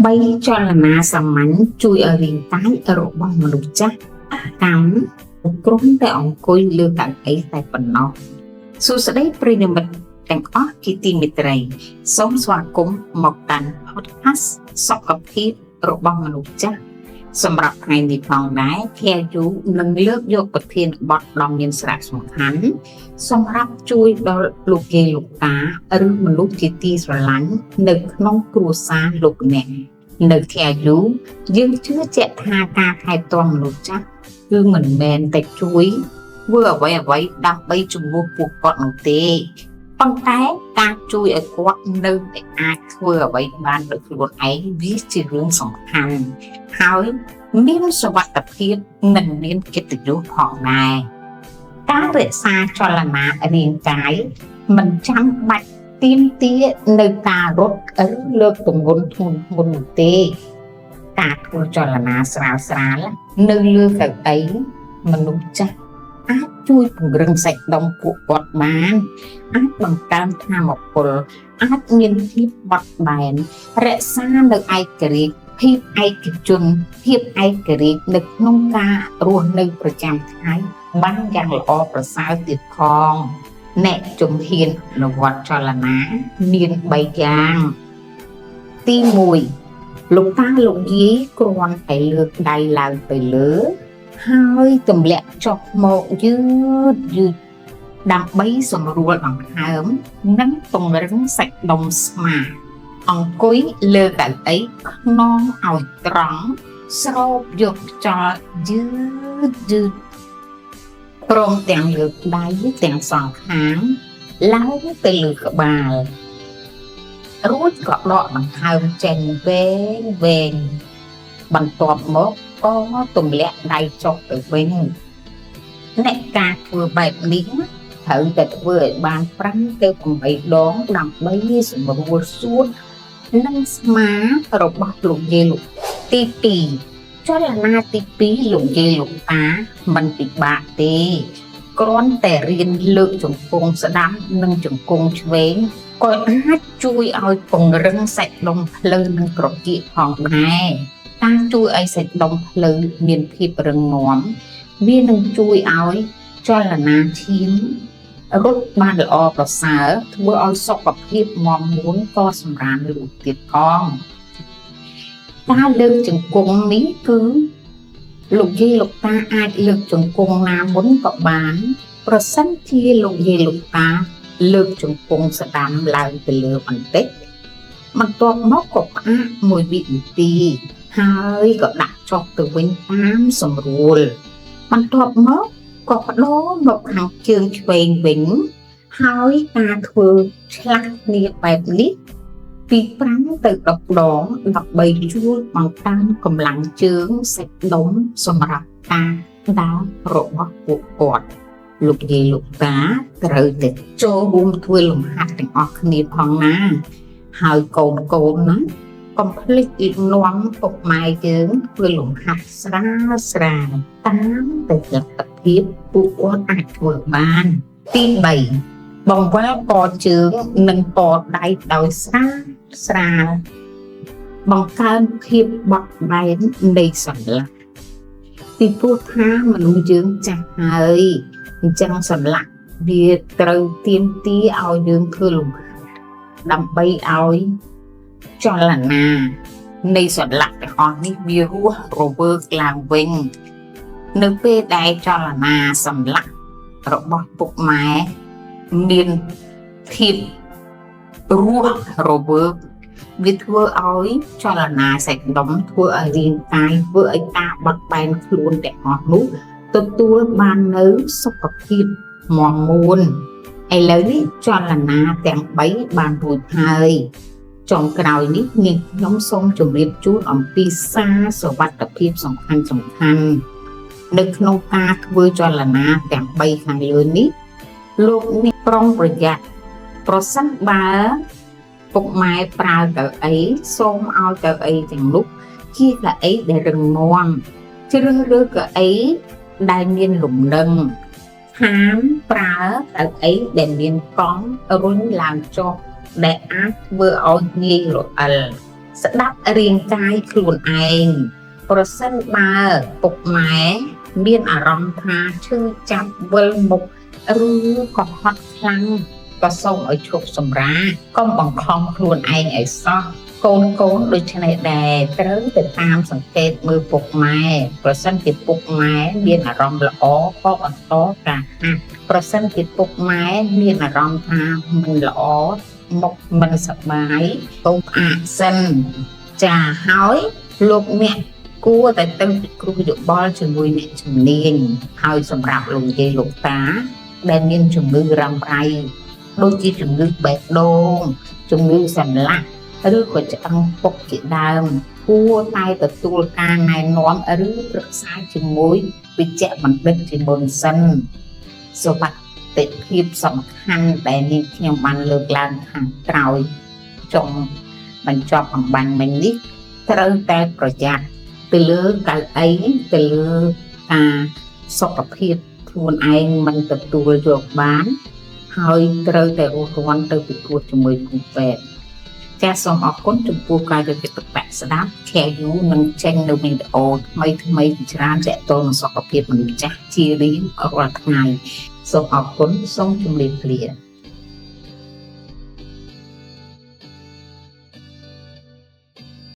3ចលនាសាមញ្ញជួយឲ្យរាងកាយរបស់មនុស្សចាស់កម្មគ្រាន់តែអង្គុយលើកៅអីតែប៉ុណ្ណោះសួស្តីប្រិយមិត្តទាំងអស់ជាទីមេត្រីសូមស្វាគមន៍មកកាន់ podcast សុខភាពរបស់មនុស្សចាស់សម្រាប់ថ្ងៃនេះផងដែរភាយូនឹងលើកយកប្រធានបទដ៏មានសារៈសំខាន់សម្រាប់ជួយដល់លោកយាយលោកតាឬមនុស្សជាទីស្រឡាញ់នៅក្នុងគ្រួសារលោកអ្នកនៅភាយូយើងជឿជាក់ថាការថែទាំមនុស្សចាស់គឺមិនមែនតែជួយធ្វើអ្វីដើម្បីជំនួសពួកគាត់នោះទេប៉ុន្តែការជួយឲ្យគាត់នៅតែអាចធ្វើអ្វីបានដោយខ្លួនឯងវាជារឿងសំខាន់ហើយមានសុវត្ថិភាពនិងមានកិត្តិយសផងដែរការរក្សាចលនារាងកាយមិនចាំបាច់ទាមទារនៅការរត់ឬលើកទម្ងន់ធ្ងន់នោះទេការធ្វើចលនាស្រាលនៅលើកៅអីមនុស្សចាស់អាចជួយពង្រឹងសាច់ដុំពួកគាត់បានអាចបង្កើនថាមពលអាចមានភាពបត់បែនរក្សានៅឯករាជ្យភាពឯកជនភាពឯករាជ្យនៅក្នុងការរស់នៅប្រចាំថ្ងៃបានយ៉ាងល្អប្រសើរទៀតផងអ្នកជំហានអនុវត្តចលនាមាន3យ៉ាងទី1លោកតាលោកយាយគ្រាន់តែលើកដៃឡើងទៅលើហើយទម្លាក់ចុះមកយឺតដើម្បីសម្រួលដង្ហើមនិងពង្រឹងសាច់ដុំស្មាអង្គុយលើកៅអីខ្នងឲ្យត្រង់ស្រូបយកខ្យល់យឺតព្រមទាំងលើកដៃទាំងសងខាងឡើងទៅលើក្បាលរួចក៏ដកដង្ហើមចេញវែងបន្ទាប់មកក៏ទម្លាក់ដៃចុះទៅវិញអ្នកការធ្វើបែបនេះត្រូវតែធ្វើឲ្យបាន5ទៅ8ដងដើម្បីសម្រួលសួតនិងស្មារបស់លោកយាយលោកទី2ចលនាទី2លោកយាយលោកតាមិនពិបាកទេគ្រាន់តែរៀនលើកជង្គង់ស្ដាំនិងជង្គង់ឆ្វេងក៏អាចជួយឲ្យពង្រឹងសាច់ដុំភ្លៅនិងក្រកៀកផងដែរការជួយឲ្យសាច់ដុំភ្លៅមានភាពរឹងមាំវានឹងជួយឲ្យចលនាឈាមរត់បានល្អប្រសើរធ្វើឲ្យសុខភាពមាំមួនក៏សម្រាមលូតទៀតផងការលើកជង្គង់នេះគឺលោកយាយលោកតាអាចលើកជង្គង់ណាមុនក៏បានប្រសិនជាលោកយាយលោកតាលើកជង្គង់ស្ដាំឡើងទៅលើបន្តិចបន្ទាប់មកក៏ផ្អាក1វិនាទីហើយក៏ដាក់ចុះទៅវិញតាមសម្រួលបន្ទាប់មកក៏បដូរមកខាងជើងឆ្វេងវិញហើយការធ្វើឆ្លាស់គ្នាបែបនេះពី5ទៅ10ដងដើម្បីជួយបង្កើនកម្លាំងជើងសាច់ដុំសម្រាប់ការដើររបស់ពួកគាត់លោកយាយលោកតាត្រូវតែចូលរួមធ្វើលំហាត់ទាំងអស់គ្នាផងណាហើយកូនណាកុំភ្លេចនាំពុកម៉ែយើងធ្វើលំហាត់ស្រាលតាមតែលទ្ធភាពពួកគាត់អាចធ្វើបានទី3បង្វិលកជើងនិងកដៃដោយស្រាលបង្កើនភាពបត់បែននៃសន្លាក់ពីព្រោះថាមនុស្សយើងចាស់ហើយអញ្ចឹងសន្លាក់វាត្រូវទាមទារឲ្យយើងធ្វើលំហាត់ដើម្បីឲ្យចលនានៃសន្លាក់ទាំងអស់នេះវារស់រវើកឡើងវិញនៅពេលដែលចលនាសន្លាក់របស់ពុកម៉ែមានភាពរស់រវើកវាធ្វើឲ្យចលនាសាច់ដុំធ្វើឲ្យរាងកាយធ្វើឲ្យការបត់បែនខ្លួនទាំងអស់នោះទទួលបាននៅសុខភាពមាំមួនឥឡូវនេះចលនាទាំង3បានរួចហើយចុងក្រោយនេះនាងខ្ញុំសូមជម្រាបជូនអំពីសារសុវត្ថិភាពសំខាន់នៅក្នុងការធ្វើចលនាទាំង3ខាងលើនេះលោកអ្នកប្រុងប្រយ័ត្នប្រសិនបើពុកម៉ែប្រើកៅអីសូមឲ្យកៅអីទាំងនោះជាកៅអីដែលរឹងមាំជ្រើសរើសកៅអីដែលមានលំនឹងហាមប្រើកៅអីដែលមានកង់រុញឡើងចុះដែលអាចធ្វើឲ្យងាយរអិល ស្ដាប់រាងកាយខ្លួនឯងប្រសិនបើពុកម៉ែមានអារម្មណ៍ថាឈឺចាប់វិលមុខឬក៏ហត់ខ្លាំងក៏សូមឲ្យឈប់សម្រាកកុំបង្ខំខ្លួនឯងឲ្យសោះកូនដូចនេះដែរត្រូវទៅតាមសង្កេតមើលពុកម៉ែប្រសិនជាពុកម៉ែមានអារម្មណ៍ល្អក៏បន្តការហាត់ប្រសិនជាពុកម៉ែមានអារម្មណ៍ថាមិនល្អមុខមិនសប្បាយកុំអាក់សិនចាហើយលោកអ្នកគួរតែទៅពិគ្រោះយោបល់ជាមួយអ្នកជំនាញហើយសម្រាប់លោកយាយលោកតាដែលមានជំងឺរ៉ាំរ៉ៃដូចជាជំងឺបេះដូងជំងឺសន្លាក់ឬក៏ឆ្អឹងពុកជាដើមគួរតែទទួលការណែនាំឬប្រឹក្សាជាមួយវិជ្ជបណ្ឌិតជាមុនសិនសុខភាពសំខាន់ដែលនេះខ្ញុំបានលើកឡើងខាងក្រោយចុងបញ្ចប់អំបញ្ញមិញនេះត្រូវតែប្រយ័ត្នទៅលើកៅអីទៅលើការសុខភាពខ្លួនឯងមិនទទួលយកបានហើយត្រូវតែរស់រានទៅពិគ្រោះជាមួយគ្រូពេទ្យចាសសូមអរគុណចំពោះការយកចិត្តទុកដាក់ស្ដាប់ KU នឹងចេញនៅវីដេអូថ្មីជាច្រើនទាក់ទងនឹងសុខភាពមនុស្សចាស់ជារៀងរាល់ថ្ងៃសូមអរគុណសូមជម្រាបលា